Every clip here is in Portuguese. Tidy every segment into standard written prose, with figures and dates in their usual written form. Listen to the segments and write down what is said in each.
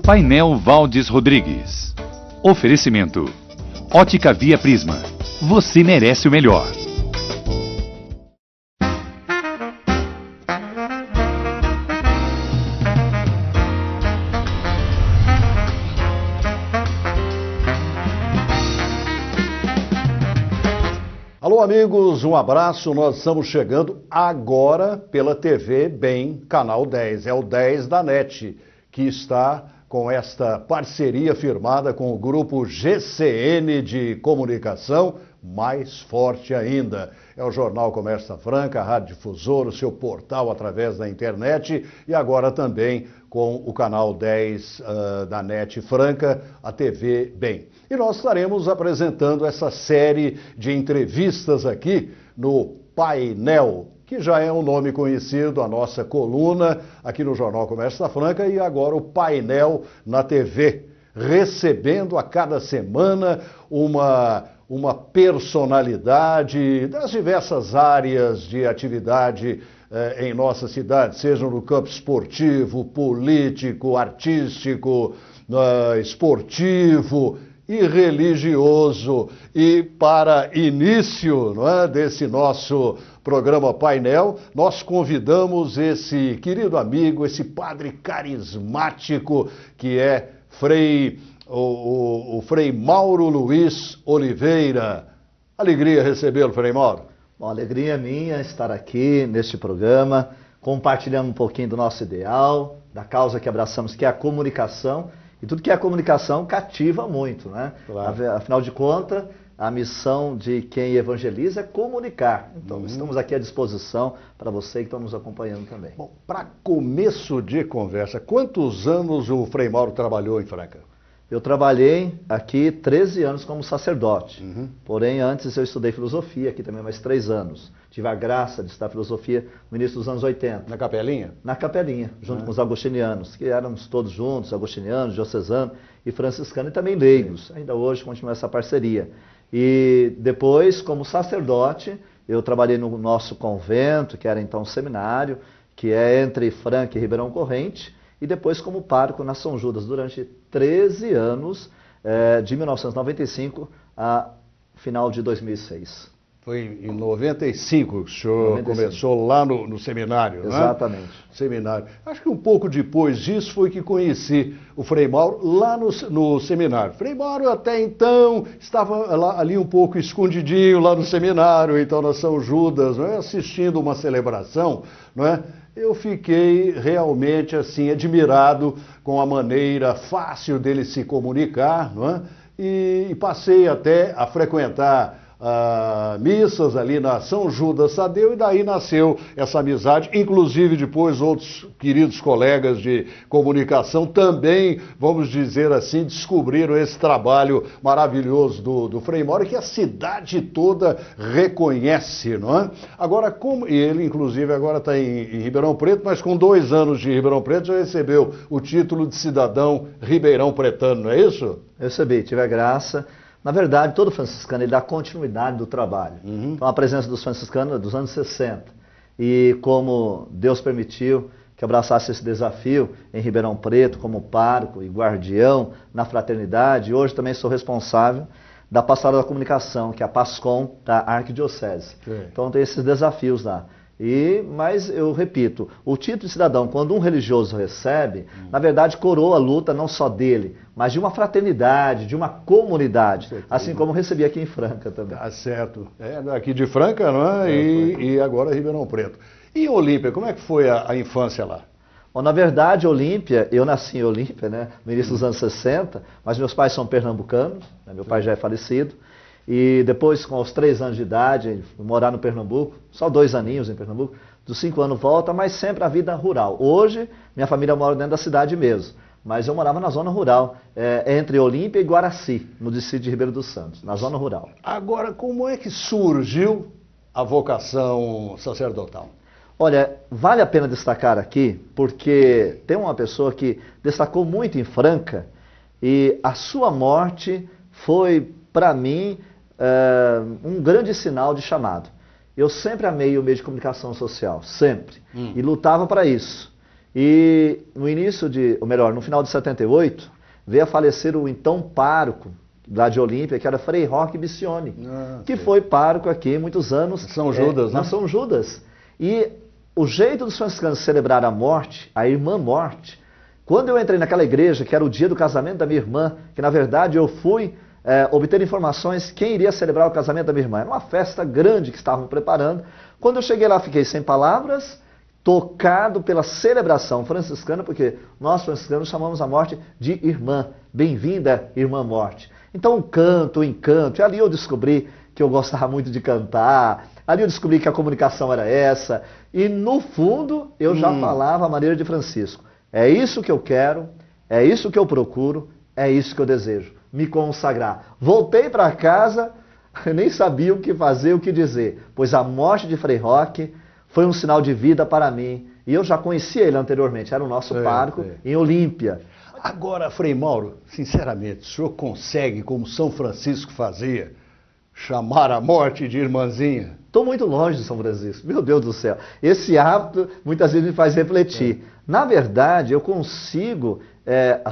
Painel Valdes Rodrigues. Oferecimento. Ótica Via Prisma. Você merece o melhor. Alô, amigos, um abraço. Nós estamos chegando agora pela TV Bem, canal 10. É o 10 da NET, que está com esta parceria firmada com o grupo GCN de comunicação, mais forte ainda. É o Jornal Comércio Franca, a Rádio Difusora, o seu portal através da internet e agora também com o canal 10 da NET Franca, a TV Bem. E nós estaremos apresentando essa série de entrevistas aqui no Painel, que já é um nome conhecido, a nossa coluna aqui no Jornal Comércio da Franca, e agora o Painel na TV, recebendo a cada semana uma personalidade das diversas áreas de atividade em nossa cidade, seja no campo esportivo, político, artístico, esportivo e religioso. E para início, desse nosso programa Painel, nós convidamos esse querido amigo, esse padre carismático que é o Frei Mauro Luiz Oliveira. Alegria recebê-lo, Frei Mauro. Bom, alegria minha estar aqui neste programa, compartilhando um pouquinho do nosso ideal, da causa que abraçamos, que é a comunicação. E tudo que é comunicação cativa muito, né? Claro. Afinal de contas, a missão de quem evangeliza é comunicar. Então, estamos aqui à disposição para você que está nos acompanhando também. Bom, para começo de conversa, quantos anos o Frei Mauro trabalhou em Franca? Eu trabalhei aqui 13 anos como sacerdote. Porém, antes eu estudei filosofia aqui também, mais 3 anos. Tive a graça de estudar filosofia no início dos anos 80. Na Capelinha? Na Capelinha, junto com os agostinianos, que éramos todos juntos, agostinianos, diocesanos e franciscanos, e também leigos. Ainda hoje continua essa parceria. E depois, como sacerdote, eu trabalhei no nosso convento, que era então um seminário, que é entre Franca e Ribeirão Corrente, e depois como pároco na São Judas, durante 13 anos, de 1995 a final de 2006. Foi em 95 que o senhor começou lá no seminário, né? Exatamente. Seminário. Acho que um pouco depois disso foi que conheci o Frei Mauro lá no seminário. Frei Mauro até então estava ali um pouco escondidinho lá no seminário, então na São Judas, não é? Assistindo uma celebração, não é? Eu fiquei realmente assim admirado com a maneira fácil dele se comunicar, não é? E passei até a frequentar missas ali na São Judas Tadeu, e daí nasceu essa amizade. Inclusive depois outros queridos colegas de comunicação também, vamos dizer assim, descobriram esse trabalho maravilhoso do Frei Mauro, que a cidade toda reconhece, não é? Agora, como ele inclusive agora está em Ribeirão Preto, mas com 2 anos de Ribeirão Preto já recebeu o título de cidadão ribeirão pretano, não é isso? Eu recebi, tive a graça. Na verdade, todo franciscano ele dá continuidade do trabalho. Então, a presença dos franciscanos é dos anos 60. E como Deus permitiu que eu abraçasse esse desafio em Ribeirão Preto, como pároco e guardião na fraternidade, hoje também sou responsável da Pastoral da Comunicação, que é a PASCOM da Arquidiocese. Então, tem esses desafios lá. Mas eu repito, o título de cidadão, quando um religioso recebe, na verdade coroa a luta não só dele, mas de uma fraternidade, de uma comunidade, assim como recebi aqui em Franca também. Tá certo. Aqui de Franca, não é? E agora Ribeirão Preto. E Olímpia, como é que foi a infância lá? Bom, na verdade, Olímpia, eu nasci em Olímpia, né, no início dos anos 60, mas meus pais são pernambucanos, né, meu pai já é falecido. E depois, com os 3 anos de idade, fui morar no Pernambuco, só 2 aninhos em Pernambuco, dos 5 anos volta, mas sempre a vida rural. Hoje, minha família mora dentro da cidade mesmo, mas eu morava na zona rural, entre Olímpia e Guaraci, no distrito de Ribeiro dos Santos, na zona rural. Agora, como é que surgiu a vocação sacerdotal? Olha, vale a pena destacar aqui, porque tem uma pessoa que destacou muito em Franca, e a sua morte foi, para mim, um grande sinal de chamado. Eu sempre amei o meio de comunicação social, sempre, e lutava para isso. E no início de, ou melhor, no final de 78, veio a falecer o então pároco lá de Olímpia, que era Frei Roque Bicioni, que foi pároco aqui muitos anos. São Judas, né? Na São Judas. E o jeito dos franciscanos celebrar a morte, a irmã morte, quando eu entrei naquela igreja, que era o dia do casamento da minha irmã, que na verdade eu fui obter informações quem iria celebrar o casamento da minha irmã. Era uma festa grande que estavam preparando. Quando eu cheguei lá, fiquei sem palavras, tocado pela celebração franciscana, porque nós franciscanos chamamos a morte de irmã. Bem-vinda, irmã morte. Então o canto, o encanto, e ali eu descobri que eu gostava muito de cantar, ali eu descobri que a comunicação era essa, e no fundo eu já falava a maneira de Francisco. É isso que eu quero, é isso que eu procuro, é isso que eu desejo, me consagrar. Voltei para casa, eu nem sabia o que fazer, o que dizer, pois a morte de Frei Roque foi um sinal de vida para mim, e eu já conhecia ele anteriormente, era o nosso pároco em Olímpia. Agora, Frei Mauro, sinceramente, o senhor consegue, como São Francisco fazia, chamar a morte de irmãzinha? Estou muito longe de São Francisco, meu Deus do céu. Esse hábito muitas vezes me faz refletir. Na verdade, eu consigo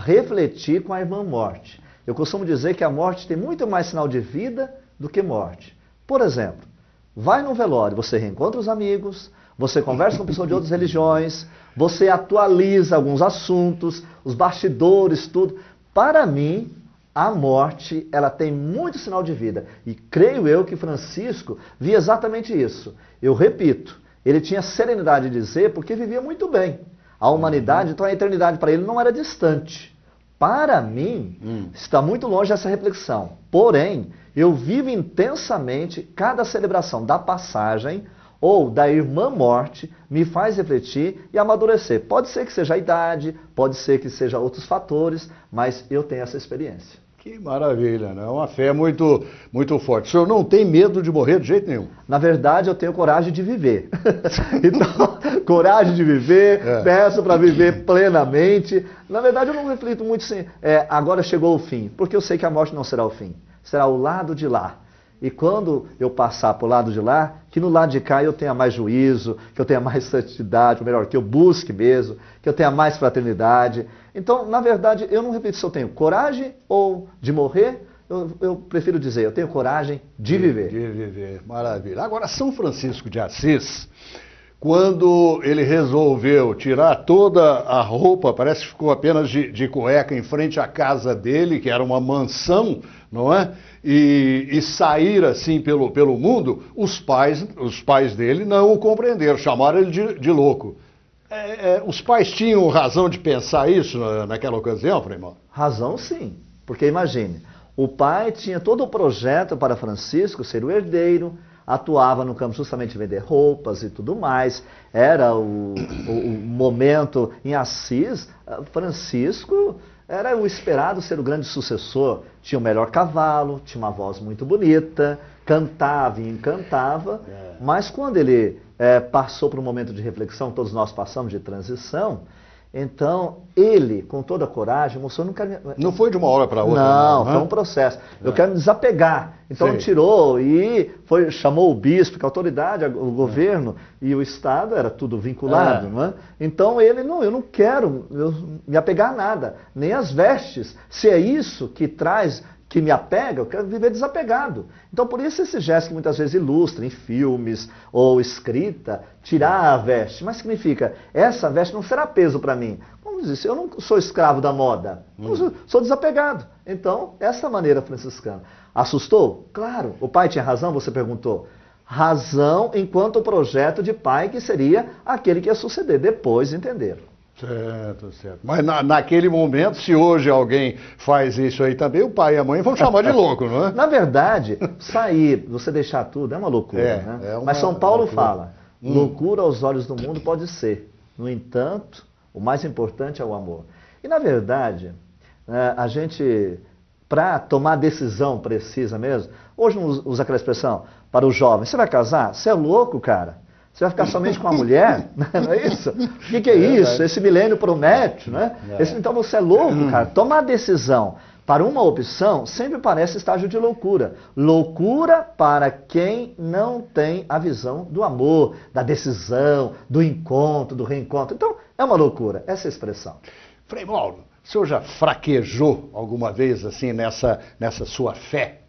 refletir com a irmã morte. Eu costumo dizer que a morte tem muito mais sinal de vida do que morte. Por exemplo, vai no velório, você reencontra os amigos, você conversa com pessoas de outras religiões, você atualiza alguns assuntos, os bastidores, tudo. Para mim, a morte, ela tem muito sinal de vida. E creio eu que Francisco via exatamente isso. Eu repito, ele tinha serenidade de dizer porque vivia muito bem. A humanidade, então a eternidade para ele não era distante. Para mim, está muito longe essa reflexão. Porém, eu vivo intensamente cada celebração da passagem ou da irmã morte, me faz refletir e amadurecer. Pode ser que seja a idade, pode ser que seja outros fatores, mas eu tenho essa experiência. Que maravilha, né? É uma fé muito, muito forte. O senhor não tem medo de morrer de jeito nenhum? Na verdade, eu tenho coragem de viver. Então, coragem de viver, peço para viver plenamente. Na verdade, eu não reflito muito assim, agora chegou o fim, porque eu sei que a morte não será o fim, será o lado de lá. E quando eu passar para o lado de lá, que no lado de cá eu tenha mais juízo, que eu tenha mais santidade, ou melhor, que eu busque mesmo, que eu tenha mais fraternidade. Então, na verdade, eu não repito se eu tenho coragem ou de morrer, eu prefiro dizer, eu tenho coragem de viver. De viver, maravilha. Agora, São Francisco de Assis, quando ele resolveu tirar toda a roupa, parece que ficou apenas de cueca em frente à casa dele, que era uma mansão, não é? E sair assim pelo mundo, os pais dele não o compreenderam, chamaram ele de louco. Os pais tinham razão de pensar isso naquela ocasião, Frei Mauro? Razão sim, porque imagine, o pai tinha todo o projeto para Francisco ser o herdeiro, atuava no campo justamente de vender roupas e tudo mais, era o momento em Assis, Francisco era o esperado ser o grande sucessor, tinha o melhor cavalo, tinha uma voz muito bonita, cantava e encantava, mas quando ele passou por um momento de reflexão, todos nós passamos de transição, então ele, com toda a coragem, mostrou, não foi de uma hora para outra. Não, foi um processo. Eu quero me desapegar. Então tirou e chamou o bispo, que a autoridade, o governo e o Estado, era tudo vinculado. Não é? Então ele, eu não quero me apegar a nada, nem as vestes. Se é isso que me apega, eu quero viver desapegado. Então, por isso esse gesto que muitas vezes ilustra em filmes ou escrita, tirar a veste. Mas significa, essa veste não será peso para mim. Como diz, eu não sou escravo da moda, sou desapegado. Então, essa maneira franciscana. Assustou? Claro. O pai tinha razão, você perguntou. Razão enquanto o projeto de pai que seria aquele que ia suceder. Depois entenderam. Certo, certo. Mas naquele momento, se hoje alguém faz isso aí também, o pai e a mãe vão chamar de louco, não é? Na verdade, sair, você deixar tudo, é uma loucura, né? Mas São Paulo fala, loucura aos olhos do mundo pode ser. No entanto, o mais importante é o amor. E na verdade, a gente, para tomar decisão precisa mesmo, hoje não usa aquela expressão, para o jovem, você vai casar? Você é louco, cara? Você vai ficar somente com a mulher? Não é isso? O que é isso? Esse milênio promete, né? Então você é louco, cara. Tomar decisão para uma opção sempre parece estágio de loucura. Loucura para quem não tem a visão do amor, da decisão, do encontro, do reencontro. Então, é uma loucura, essa expressão. Frei Mauro, o senhor já fraquejou alguma vez assim nessa sua fé?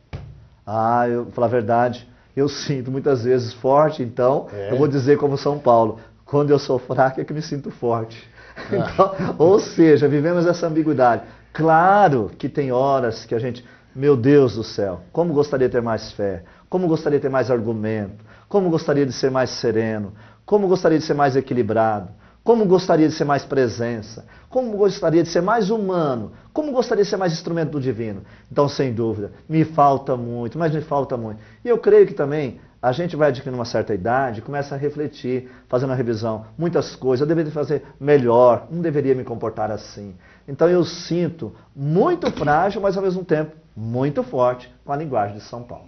Eu falar a verdade, eu sinto muitas vezes forte, então eu vou dizer como São Paulo, quando eu sou fraco é que me sinto forte. Então, ou seja, vivemos essa ambiguidade. Claro que tem horas que a gente, meu Deus do céu, como gostaria de ter mais fé, como gostaria de ter mais argumento, como gostaria de ser mais sereno, como gostaria de ser mais equilibrado, como gostaria de ser mais presença, como gostaria de ser mais humano, como gostaria de ser mais instrumento do divino. Então, sem dúvida, me falta muito, mas me falta muito. E eu creio que também a gente vai adquirindo uma certa idade, começa a refletir, fazendo a revisão, muitas coisas, eu deveria fazer melhor, não deveria me comportar assim. Então eu sinto muito frágil, mas ao mesmo tempo muito forte com a linguagem de São Paulo.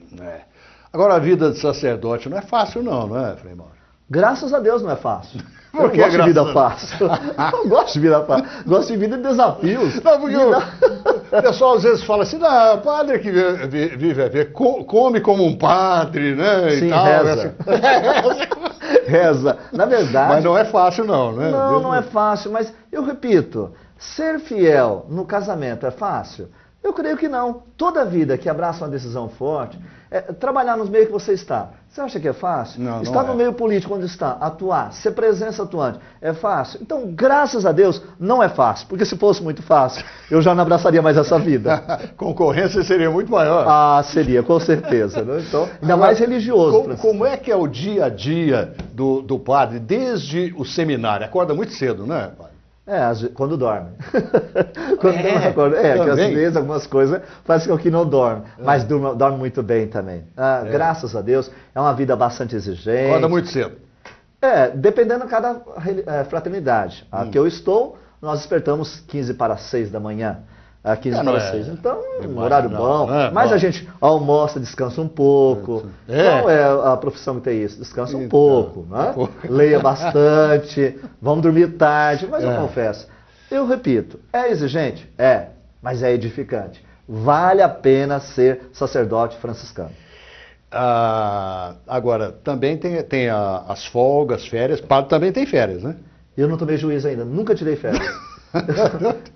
Agora a vida de sacerdote não é fácil não é, Frei Mauro? Graças a Deus não é fácil. Eu Por que não gosto de vida graças fácil. Eu não gosto de vida fácil. Gosto de vida de desafios. Não, porque o pessoal às vezes fala assim, não, padre que vive a ver, come como um padre, né? Sim, e tal, reza. Reza. Na verdade... Mas não é fácil não, né? Não, não é fácil, mas eu repito, ser fiel no casamento é fácil? Eu creio que não. Toda vida que abraça uma decisão forte, trabalhar nos meios que você está, você acha que é fácil? Não, estar não no meio político onde está, atuar, ser presença atuante, é fácil? Então, graças a Deus, não é fácil, porque se fosse muito fácil, eu já não abraçaria mais essa vida. Concorrência seria muito maior. Seria, com certeza. Né? Então, ainda mais religioso. Como é que é o dia a dia do padre, desde o seminário? Acorda muito cedo, né, padre? Quando dorme. Quando não acorda. Que às vezes algumas coisas fazem com que não dorme. Mas dorme muito bem também. Graças a Deus, é uma vida bastante exigente. Acorda muito cedo. Dependendo de cada fraternidade. A que eu estou, nós despertamos 15 para 6 da manhã. 15 para 6. Então, um horário bom. Mas a gente almoça, descansa um pouco. Qual é a profissão que tem isso? Descansa um pouco. Né? Leia bastante. Vamos dormir tarde. Mas eu confesso, eu repito, é exigente? Mas é edificante. Vale a pena ser sacerdote franciscano. Agora, também tem as folgas, férias. Padre também tem férias, né? Eu não tomei juízo ainda. Nunca tirei férias.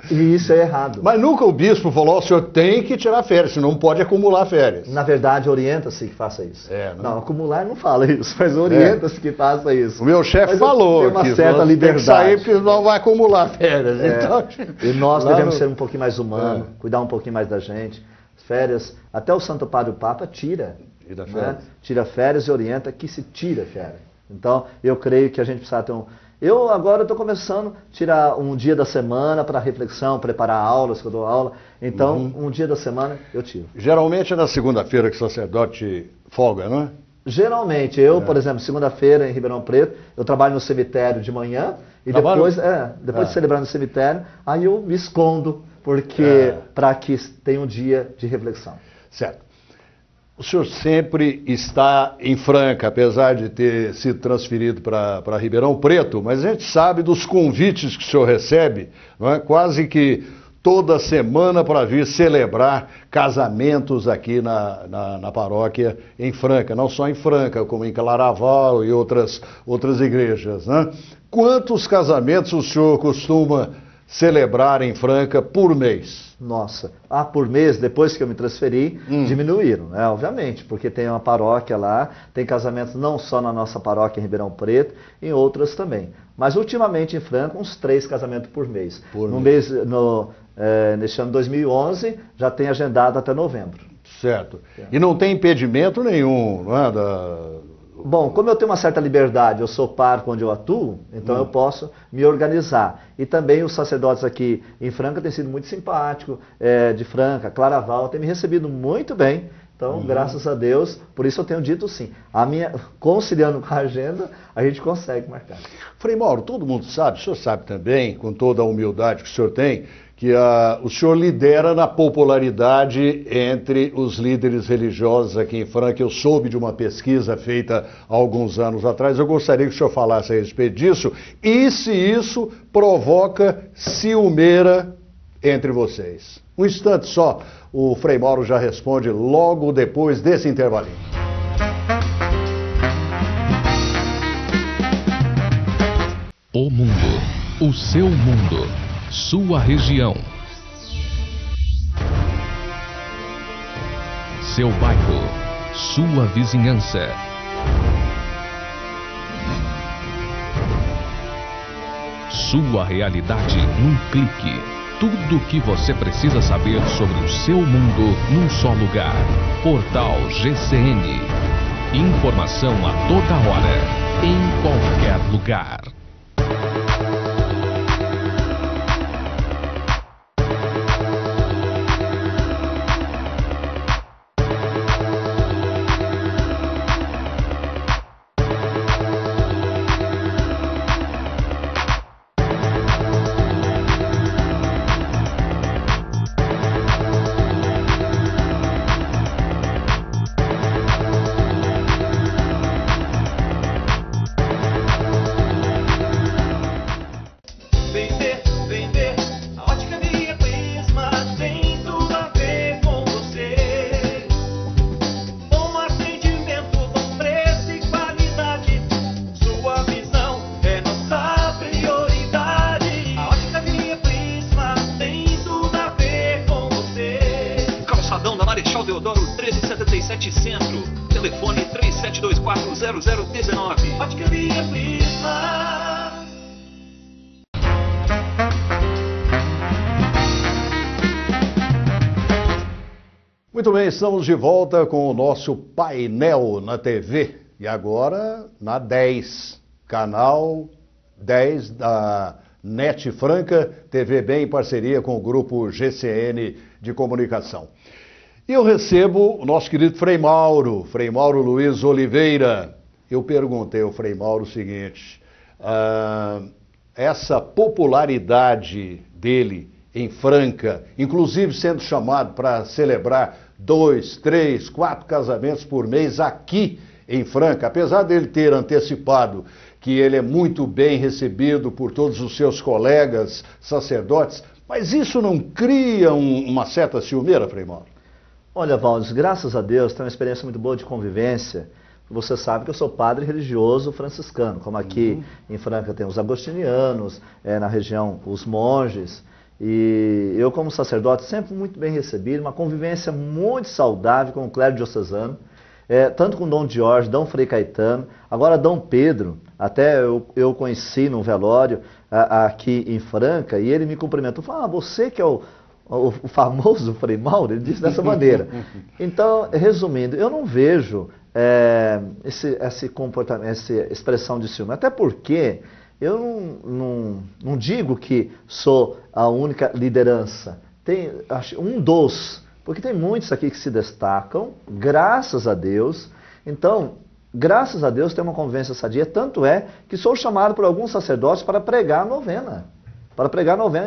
E isso é errado. Mas nunca o bispo falou, o senhor tem que tirar férias, senão não pode acumular férias. Na verdade, orienta-se que faça isso. Não, acumular não fala isso, mas orienta-se que faça isso. O meu chefe falou tem uma certa liberdade. Tem que sair porque não vai acumular férias. Então, e nós devemos ser um pouquinho mais humanos, cuidar um pouquinho mais da gente. Férias, até o Santo Padre o Papa tira férias e orienta que se tira férias. Então, eu creio que a gente precisa ter Eu agora estou começando a tirar um dia da semana para reflexão, preparar aulas, que eu dou aula. Então, um dia da semana eu tiro. Geralmente é na segunda-feira que o sacerdote folga, não é? Geralmente. Por exemplo, segunda-feira em Ribeirão Preto, eu trabalho no cemitério de manhã. E depois de celebrar no cemitério, aí eu me escondo, porque para que tenha um dia de reflexão. Certo. O senhor sempre está em Franca, apesar de ter sido transferido para Ribeirão Preto, mas a gente sabe dos convites que o senhor recebe, não é? Quase que toda semana para vir celebrar casamentos aqui na paróquia em Franca, não só em Franca, como em Claraval e outras igrejas, né? Quantos casamentos o senhor costuma celebrar em Franca por mês? Nossa, por mês, depois que eu me transferi, diminuíram, né? Obviamente, porque tem uma paróquia lá, tem casamentos não só na nossa paróquia em Ribeirão Preto, em outras também. Mas ultimamente em Franca, uns 3 casamentos por mês. Neste ano 2011, já tem agendado até novembro. Certo. E não tem impedimento nenhum, não é? Bom, como eu tenho uma certa liberdade, eu sou parco onde eu atuo, então eu posso me organizar. E também os sacerdotes aqui em Franca têm sido muito simpáticos, de Franca, Claraval, têm me recebido muito bem. Então, graças a Deus, por isso eu tenho dito sim. Conciliando com a agenda, a gente consegue marcar. Frei Mauro, todo mundo sabe, o senhor sabe também, com toda a humildade que o senhor tem, que o senhor lidera na popularidade entre os líderes religiosos aqui em Franca. Eu soube de uma pesquisa feita há alguns anos atrás. Eu gostaria que o senhor falasse a respeito disso e se isso provoca ciumeira entre vocês. Um instante só, o Frei Mauro já responde logo depois desse intervalinho. O mundo, o seu mundo, sua região, seu bairro, sua vizinhança. Sua realidade num clique. Tudo o que você precisa saber sobre o seu mundo num só lugar. Portal GCN. Informação a toda hora, em qualquer lugar. Deodoro 1377 Centro. Telefone 37240019. Ótica Via Prisma. Muito bem, estamos de volta com o nosso painel na TV. E agora na 10, canal 10 da NET Franca, TV Bem, em parceria com o grupo GCN de Comunicação. E eu recebo o nosso querido Frei Mauro Luiz Oliveira. Eu perguntei ao Frei Mauro o seguinte, essa popularidade dele em Franca, inclusive sendo chamado para celebrar 2, 3, 4 casamentos por mês aqui em Franca, apesar dele ter antecipado que ele é muito bem recebido por todos os seus colegas sacerdotes, mas isso não cria uma certa ciumeira, Frei Mauro? Olha, Valdes, graças a Deus, tenho uma experiência muito boa de convivência. Você sabe que eu sou padre religioso franciscano, como aqui em Franca tem os agostinianos, na região os monges. E eu, como sacerdote, sempre muito bem recebido, uma convivência muito saudável com o clero diocesano, tanto com Dom Jorge, Dom Frei Caetano, agora Dom Pedro, até eu conheci num velório aqui em Franca, e ele me cumprimentou, falou, você que é o famoso Frei Mauro, ele disse dessa maneira. Então, resumindo, eu não vejo esse comportamento, essa expressão de ciúme, até porque eu não digo que sou a única liderança, tem porque tem muitos aqui que se destacam, graças a Deus. Então, graças a Deus tem uma convivência sadia, tanto é que sou chamado por alguns sacerdotes para pregar a novena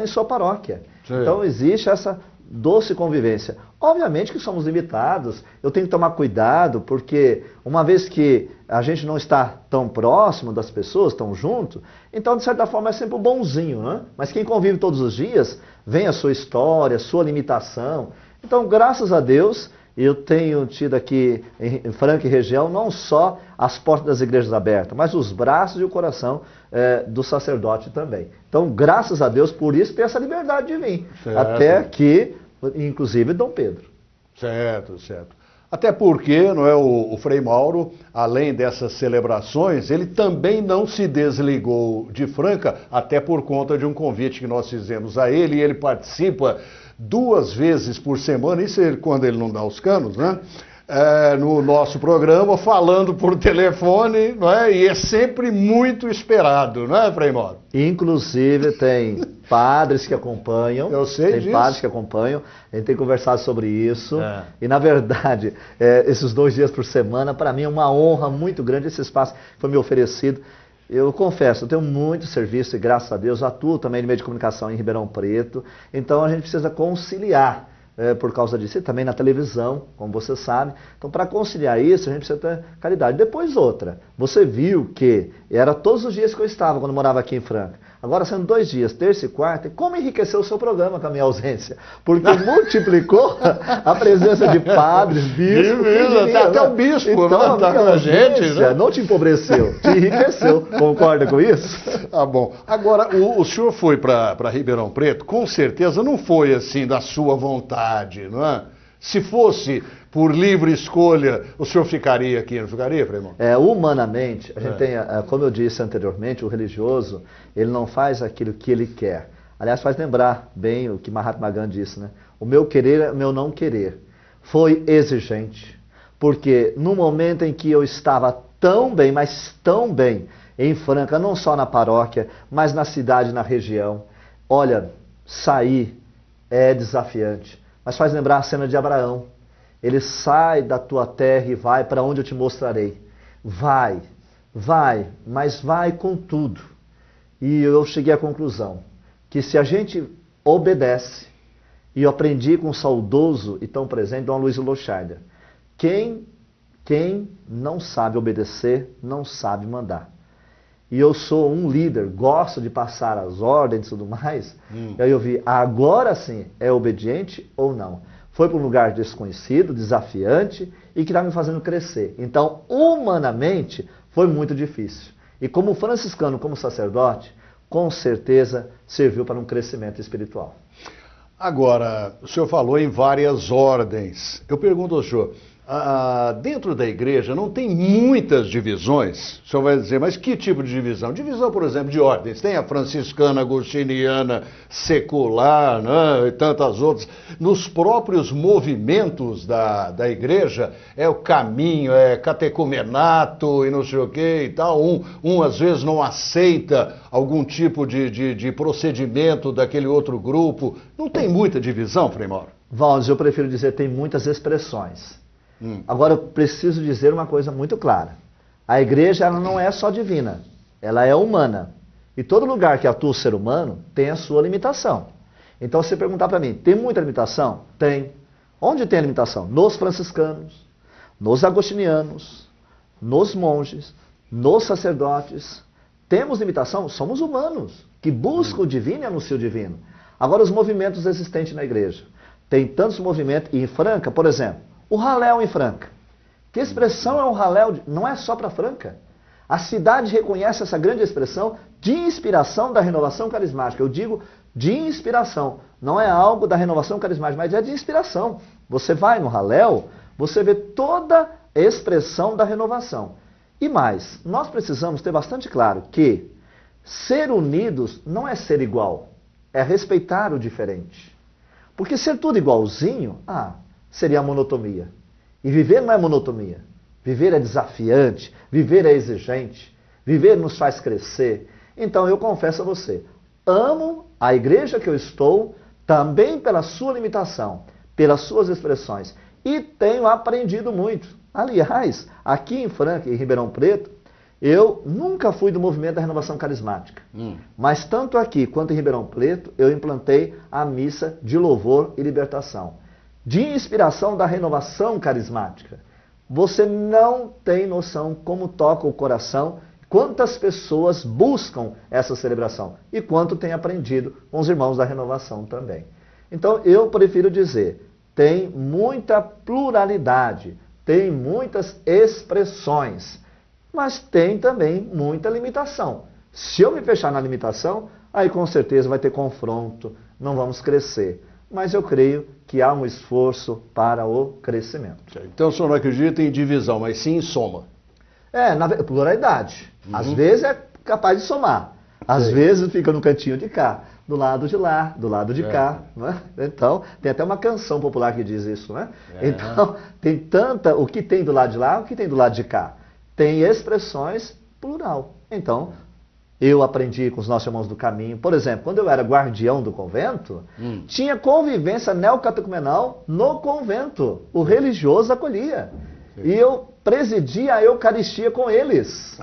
em sua paróquia. Sim. Então existe essa doce convivência. Obviamente que somos limitados, eu tenho que tomar cuidado, porque uma vez que a gente não está tão próximo das pessoas, tão junto, então de certa forma é sempre o bonzinho, né? Mas quem convive todos os dias, vem a sua história, a sua limitação. Então, graças a Deus, eu tenho tido aqui em Franca e região não só as portas das igrejas abertas, mas os braços e o coração do sacerdote também. Então, graças a Deus, por isso tem essa liberdade de vir. Certo. Até aqui, inclusive, Dom Pedro. Certo, certo. Até porque, não é, o Frei Mauro, além dessas celebrações, ele também não se desligou de Franca, até por conta de um convite que nós fizemos a ele, e ele participa 2 vezes por semana, isso é quando ele não dá os canos, né? no nosso programa, falando por telefone, não é? E é sempre muito esperado, não é, Frei Mauro? Inclusive tem padres que acompanham. Eu sei tem disso. Padres que acompanham. A gente tem conversado sobre isso. E na verdade, esses 2 dias por semana, para mim é uma honra muito grande esse espaço que foi me oferecido. Eu confesso, eu tenho muito serviço e graças a Deus atuo também no meio de comunicação em Ribeirão Preto. Então a gente precisa conciliar. Por causa disso, e também na televisão, como você sabe. Então, para conciliar isso, a gente precisa ter caridade. Depois outra, você viu que era todos os dias que eu estava quando eu morava aqui em Franca. Agora sendo 2 dias, terça e quarta, como enriqueceu o seu programa com a minha ausência? Porque multiplicou a presença de padres, bispos. Até o bispo então, tá com a gente, né? Não te empobreceu, te enriqueceu. Concorda com isso? Ah, bom. Agora, o senhor foi para Ribeirão Preto, com certeza não foi assim da sua vontade, não é? Se fosse por livre escolha, o senhor ficaria aqui, não ficaria, Frei Mauro? Humanamente, a gente tem, como eu disse anteriormente, o religioso, ele não faz aquilo que ele quer. Aliás, faz lembrar bem o que Mahatma Gandhi disse, né? O meu querer é o meu não querer. Foi exigente, porque no momento em que eu estava tão bem, mas tão bem, em Franca, não só na paróquia, mas na cidade, na região, olha, sair é desafiante. Mas faz lembrar a cena de Abraão. Ele sai da tua terra e vai para onde eu te mostrarei. Vai, mas vai com tudo. E eu cheguei à conclusão que se a gente obedece, e eu aprendi com o saudoso e tão presente Dom Luiz Locharder, quem não sabe obedecer, não sabe mandar. E eu sou um líder, gosto de passar as ordens e tudo mais. E aí eu vi, agora sim, é obediente ou não? Foi para um lugar desconhecido, desafiante e que está me fazendo crescer. Então, humanamente, foi muito difícil. E como franciscano, como sacerdote, com certeza serviu para um crescimento espiritual. Agora, o senhor falou em várias ordens. Eu pergunto ao senhor, dentro da igreja não tem muitas divisões? O senhor vai dizer, mas que tipo de divisão? Divisão, por exemplo, de ordens. Tem a franciscana, agostiniana, secular, né, e tantas outras. Nos próprios movimentos da igreja, é o caminho, é catecumenato e não sei o que e tal. Um às vezes não aceita algum tipo de procedimento daquele outro grupo. Não tem muita divisão, Frei Mauro? Valdes, eu prefiro dizer tem muitas expressões. Agora, eu preciso dizer uma coisa muito clara. A igreja ela não é só divina, ela é humana. E todo lugar que atua o ser humano tem a sua limitação. Então, se você perguntar para mim, tem muita limitação? Tem. Onde tem a limitação? Nos franciscanos, nos agostinianos, nos monges, nos sacerdotes. Temos limitação? Somos humanos, que buscam o divino e anunciam o divino. Agora, os movimentos existentes na igreja. Tem tantos movimentos, e em Franca, por exemplo, o Haléu em Franca. Que expressão é o Haléu? Não é só para Franca. A cidade reconhece essa grande expressão de inspiração da renovação carismática. Eu digo de inspiração. Não é algo da renovação carismática, mas é de inspiração. Você vai no Haléu, você vê toda a expressão da renovação. E mais, nós precisamos ter bastante claro que ser unidos não é ser igual, é respeitar o diferente. Porque ser tudo igualzinho, seria a monotonia. E viver não é monotonia. Viver é desafiante, viver é exigente, viver nos faz crescer. Então eu confesso a você, amo a igreja que eu estou, também pela sua limitação, pelas suas expressões. E tenho aprendido muito. Aliás, aqui em Franca, em Ribeirão Preto, eu nunca fui do movimento da renovação carismática. Mas tanto aqui quanto em Ribeirão Preto, eu implantei a missa de louvor e libertação. De inspiração da renovação carismática. Você não tem noção como toca o coração, quantas pessoas buscam essa celebração e quanto tem aprendido com os irmãos da renovação também. Então eu prefiro dizer, tem muita pluralidade, tem muitas expressões, mas tem também muita limitação. Se eu me fechar na limitação, aí com certeza vai ter confronto, não vamos crescer. Mas eu creio que há um esforço para o crescimento. Então o senhor não acredita em divisão, mas sim em soma. Na pluralidade. Às vezes é capaz de somar, às vezes fica no cantinho de cá. do lado de lá, do lado de cá. Né? Então, tem até uma canção popular que diz isso, né? Então, tem tanta o que tem do lado de lá, o que tem do lado de cá. Tem expressões plural. Então, eu aprendi com os nossos irmãos do caminho. Por exemplo, quando eu era guardião do convento, tinha convivência neocatecumenal no convento. O religioso acolhia. E eu presidia a Eucaristia com eles.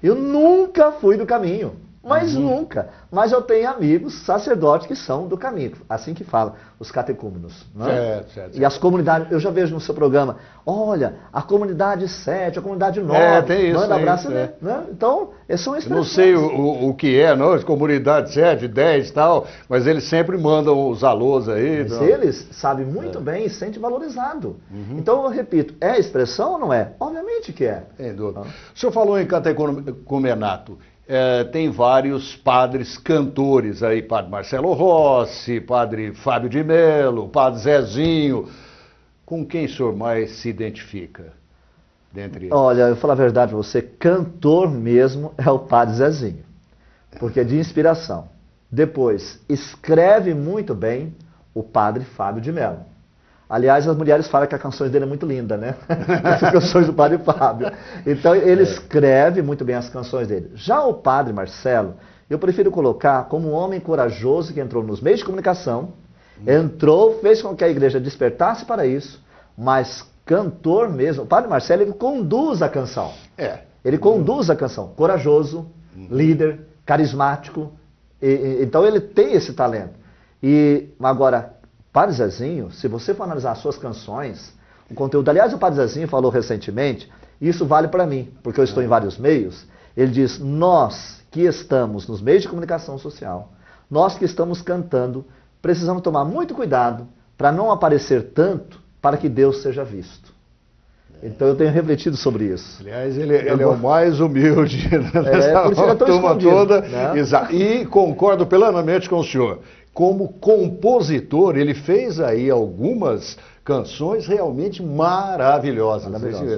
Eu nunca fui do caminho. Mas nunca. Mas eu tenho amigos sacerdotes que são do caminho. Assim que falam, os catecúmenos. Né? Certo. E as comunidades, eu já vejo no seu programa, olha, a comunidade 7, a comunidade 9, tem isso, manda abraço. Né? Então, são expressões. Não sei o que é, não, comunidade 7, 10 e tal, mas eles sempre mandam os alôs aí. Mas eles sabem muito bem e sentem valorizado. Então, eu repito, é expressão ou não é? Obviamente que é. Sem dúvida. O senhor falou em catecumenato. Tem vários padres cantores aí, padre Marcelo Rossi, padre Fábio de Mello, padre Zezinho. Com quem o senhor mais se identifica dentre eles? Olha, eu vou falar a verdade para você, cantor mesmo é o padre Zezinho, porque é de inspiração. Depois, escreve muito bem o padre Fábio de Mello. Aliás, as mulheres falam que as canções dele é muito linda, né? As canções do padre Fábio. Então, ele escreve muito bem as canções dele. Já o padre Marcelo, eu prefiro colocar como um homem corajoso que entrou nos meios de comunicação, fez com que a igreja despertasse para isso, mas cantor mesmo. O padre Marcelo, ele conduz a canção. Ele conduz a canção. Corajoso, líder, carismático. Então, ele tem esse talento. E, agora, Padre Zezinho, se você for analisar as suas canções, o conteúdo, aliás, o Padre Zezinho falou recentemente, e isso vale para mim, porque eu estou em vários meios, ele diz, nós que estamos nos meios de comunicação social, nós que estamos cantando, precisamos tomar muito cuidado para não aparecer tanto para que Deus seja visto. Então eu tenho refletido sobre isso. Aliás, ele é o mais humilde nessa por isso ele é tão turma toda. Né? E concordo plenamente com o senhor. Como compositor, ele fez aí algumas canções realmente maravilhosas.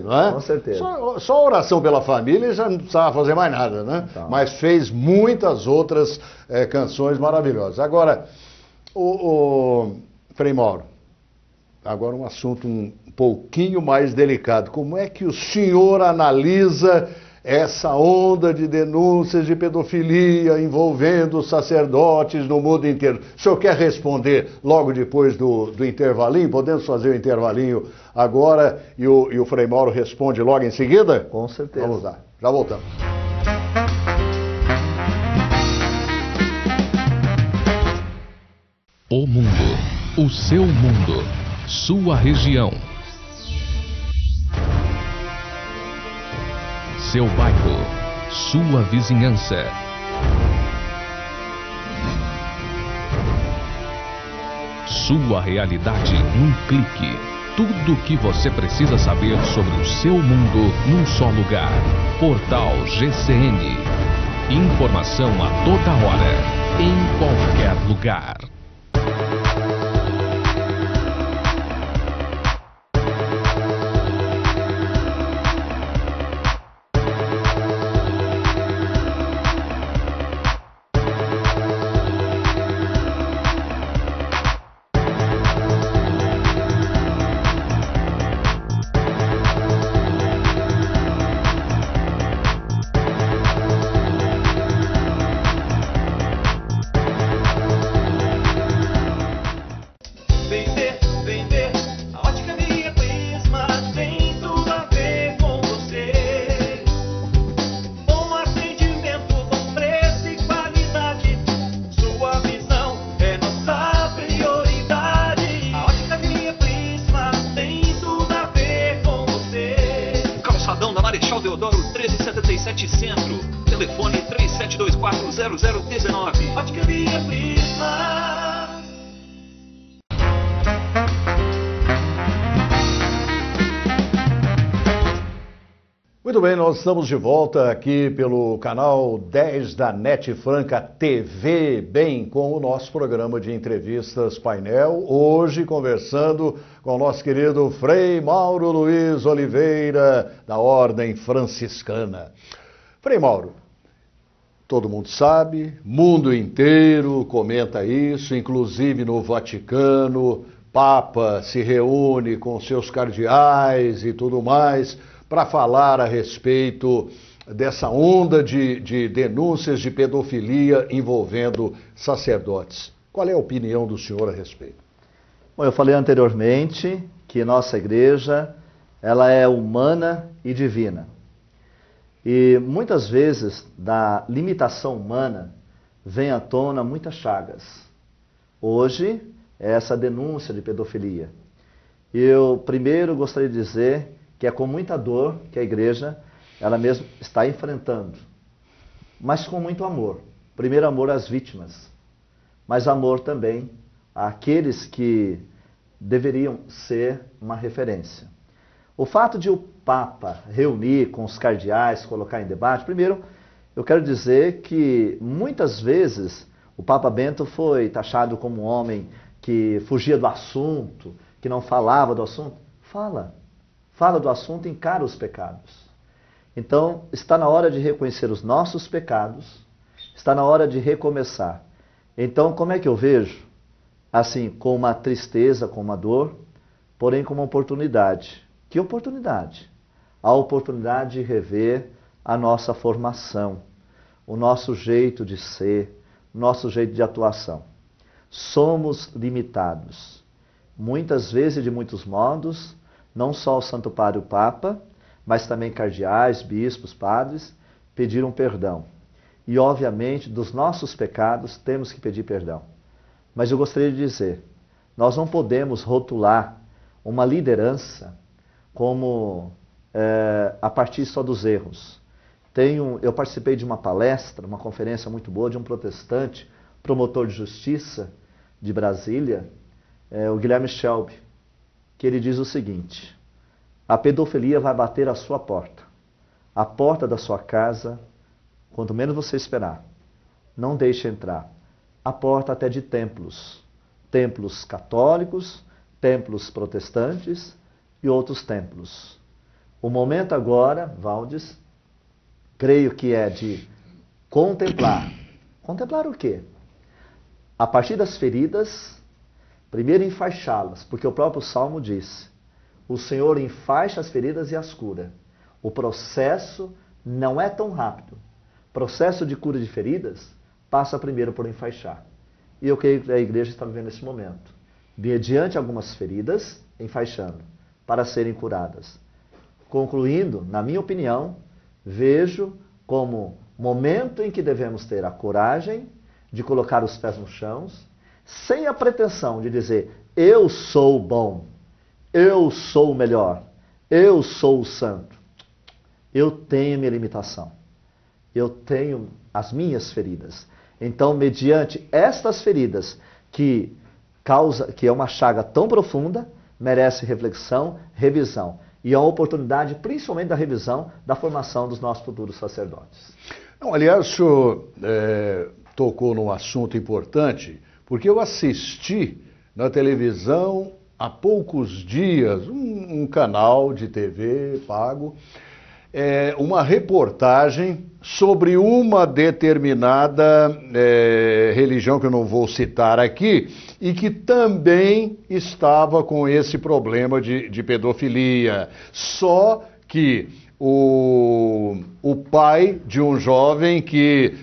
Não é? Com certeza. Só oração pela família ele já não precisava fazer mais nada, né? Então. Mas fez muitas outras canções maravilhosas. Agora, o Frei Mauro, agora um assunto um pouquinho mais delicado. Como é que o senhor analisa essa onda de denúncias de pedofilia envolvendo sacerdotes no mundo inteiro? O senhor quer responder logo depois do intervalinho? Podemos fazer o intervalinho agora e o Frei Mauro responde logo em seguida? Com certeza. Vamos lá, já voltamos. O mundo, o seu mundo, sua região. Seu bairro, sua vizinhança. Sua realidade num clique. Tudo o que você precisa saber sobre o seu mundo num só lugar. Portal GCN. Informação a toda hora, em qualquer lugar. Deodoro 1377 Centro. Telefone 37240019. Ótica Via Prisma. Muito bem, nós estamos de volta aqui pelo canal 10 da Net Franca TV Bem, com o nosso programa de entrevistas painel, hoje conversando com o nosso querido Frei Mauro Luiz Oliveira, da Ordem Franciscana. Frei Mauro, todo mundo sabe, mundo inteiro comenta isso, inclusive no Vaticano, Papa se reúne com seus cardeais e tudo mais para falar a respeito dessa onda de denúncias de pedofilia envolvendo sacerdotes. Qual é a opinião do senhor a respeito? Bom, eu falei anteriormente que nossa igreja, ela é humana e divina. E muitas vezes, da limitação humana, vem à tona muitas chagas. Hoje, é essa denúncia de pedofilia. Eu, primeiro, gostaria de dizer que é com muita dor que a igreja, ela mesma está enfrentando. Mas com muito amor. Primeiro, amor às vítimas. Mas amor também àqueles que deveriam ser uma referência. O fato de o Papa reunir com os cardeais, colocar em debate, primeiro, eu quero dizer que muitas vezes o Papa Bento foi taxado como um homem que fugia do assunto, que não falava do assunto. Fala do assunto e encara os pecados. Então, está na hora de reconhecer os nossos pecados, está na hora de recomeçar. Então, como é que eu vejo? Assim, com uma tristeza, com uma dor, porém com uma oportunidade. Que oportunidade? A oportunidade de rever a nossa formação, o nosso jeito de ser, o nosso jeito de atuação. Somos limitados. Muitas vezes e de muitos modos, não só o Santo Padre o Papa, mas também cardeais, bispos, padres, pediram perdão. E, obviamente, dos nossos pecados temos que pedir perdão. Mas eu gostaria de dizer, nós não podemos rotular uma liderança como a partir só dos erros. Eu participei de uma palestra, uma conferência muito boa de um protestante, promotor de justiça de Brasília, o Guilherme Shelby, que ele diz o seguinte: a pedofilia vai bater à sua porta, a porta da sua casa, quanto menos você esperar. Não deixe entrar. A porta até de templos, templos católicos, templos protestantes e outros templos. O momento agora, Valdes, creio que é de contemplar. Contemplar o quê? A partir das feridas, primeiro enfaixá-las, porque o próprio Salmo diz: o Senhor enfaixa as feridas e as cura. O processo não é tão rápido. O processo de cura de feridas passa primeiro por enfaixar. E eu creio que a igreja está vivendo esse momento. Mediante algumas feridas, enfaixando, para serem curadas. Concluindo, na minha opinião, vejo como momento em que devemos ter a coragem de colocar os pés no chão, sem a pretensão de dizer: eu sou bom, eu sou o melhor, eu sou o santo. Eu tenho minha limitação, eu tenho as minhas feridas. Então, mediante estas feridas, que é uma chaga tão profunda, merece reflexão, revisão. E a oportunidade, principalmente da revisão, da formação dos nossos futuros sacerdotes. Não, aliás, o senhor tocou num assunto importante, porque eu assisti na televisão há poucos dias, um canal de TV pago, uma reportagem sobre uma determinada religião, que eu não vou citar aqui, e que também estava com esse problema de pedofilia. Só que o pai de um jovem que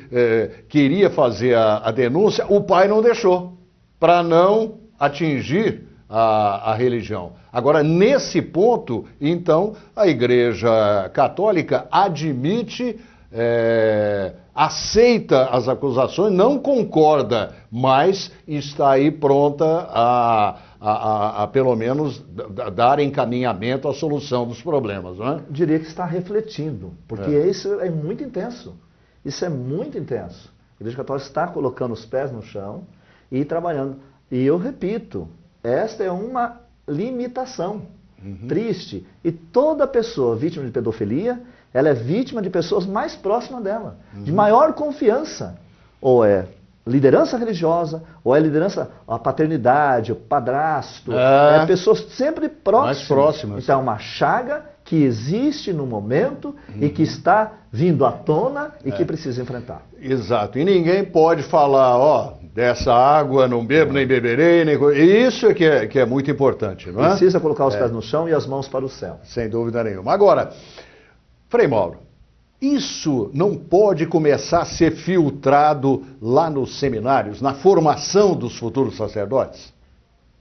queria fazer a denúncia, o pai não deixou, para não atingir a religião. Agora, nesse ponto, então, a Igreja Católica admite, aceita as acusações, não concorda, mas está aí pronta a pelo menos, dar encaminhamento à solução dos problemas, não é? Diria que está refletindo, porque isso é muito intenso. Isso é muito intenso. A Igreja Católica está colocando os pés no chão e trabalhando. E eu repito, esta é uma limitação triste. E toda pessoa vítima de pedofilia, ela é vítima de pessoas mais próximas dela, de maior confiança. Ou é liderança religiosa, ou é liderança, a paternidade, o padrasto, pessoas sempre próximas. Mais próximas. Então é uma chaga que existe no momento e que está vindo à tona e que precisa enfrentar. Exato. E ninguém pode falar, ó, dessa água não bebo, nem beberei, nem... Isso é que é muito importante, não é? Precisa colocar os pés no chão e as mãos para o céu. Sem dúvida nenhuma. Agora, Frei Mauro, isso não pode começar a ser filtrado lá nos seminários, na formação dos futuros sacerdotes?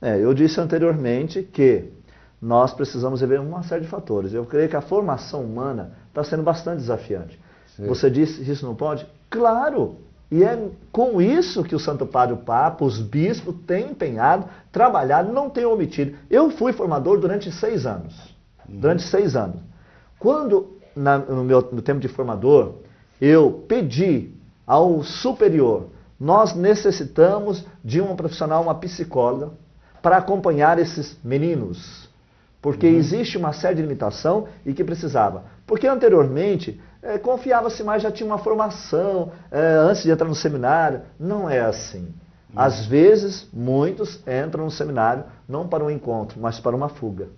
Eu disse anteriormente que nós precisamos rever uma série de fatores. Eu creio que a formação humana está sendo bastante desafiante. Sim. Você disse que isso não pode? Claro! E é com isso que o Santo Padre, o Papa, os bispos têm empenhado, trabalhado, não têm omitido. Eu fui formador durante 6 anos. Durante 6 anos. Quando, no tempo de formador, eu pedi ao superior, nós necessitamos de uma profissional, uma psicóloga, para acompanhar esses meninos. Porque existe uma série de limitação e que precisava. Porque anteriormente, confiava-se mais, já tinha uma formação, antes de entrar no seminário. Não é assim. Às vezes, muitos entram no seminário não para um encontro, mas para uma fuga.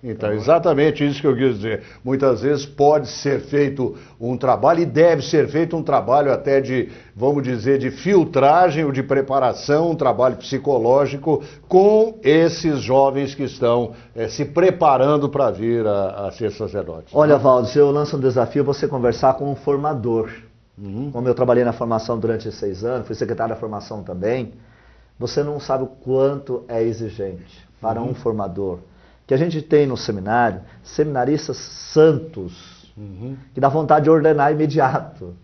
Então exatamente isso que eu quis dizer. Muitas vezes pode ser feito um trabalho e deve ser feito um trabalho até de, vamos dizer, de filtragem ou de preparação, um trabalho psicológico com esses jovens que estão se preparando para vir a ser sacerdotes. Olha, Valdo, eu lanço um desafio você conversar com um formador. Como eu trabalhei na formação durante 6 anos, fui secretário da formação também, você não sabe o quanto é exigente para um formador. Que a gente tem no seminário, seminaristas santos, que dá vontade de ordenar imediato.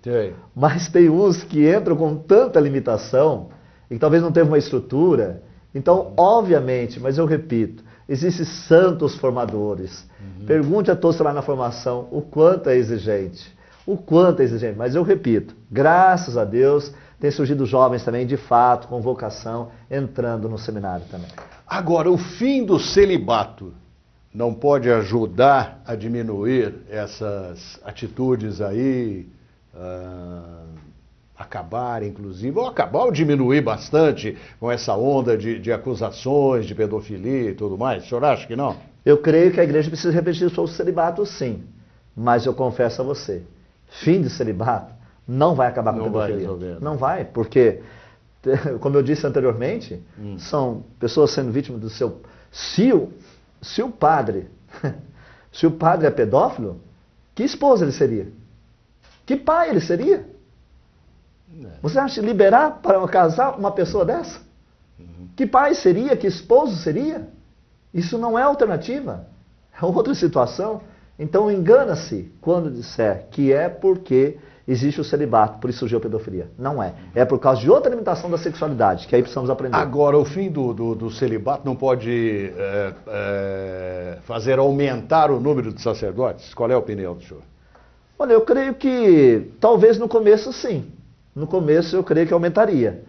Mas tem uns que entram com tanta limitação, e que talvez não teve uma estrutura. Então, obviamente, mas eu repito, existem santos formadores. Pergunte a todos lá na formação o quanto é exigente. O quanto é exigente. Mas eu repito, graças a Deus, tem surgido jovens também, de fato, com vocação, entrando no seminário também. Agora, o fim do celibato não pode ajudar a diminuir essas atitudes aí, acabar, inclusive, ou diminuir bastante com essa onda de acusações de pedofilia e tudo mais? O senhor acha que não? Eu creio que a igreja precisa refletir sobre o celibato, sim. Mas eu confesso a você, fim de celibato não vai acabar com a pedofilia. Não vai, porque... Como eu disse anteriormente, são pessoas sendo vítimas do seu... Se o padre é pedófilo, que esposa ele seria? Que pai ele seria? Você acha que liberar para casar uma pessoa dessa? Que pai seria? Que esposo seria? Isso não é alternativa. É outra situação. Então engana-se quando disser que é porque... existe o celibato, por isso surgiu a pedofilia. Não é. É por causa de outra limitação da sexualidade, que aí precisamos aprender. Agora, o fim do celibato não pode fazer aumentar o número de sacerdotes? Qual é a opinião do senhor? Olha, eu creio que talvez no começo sim. No começo eu creio que aumentaria.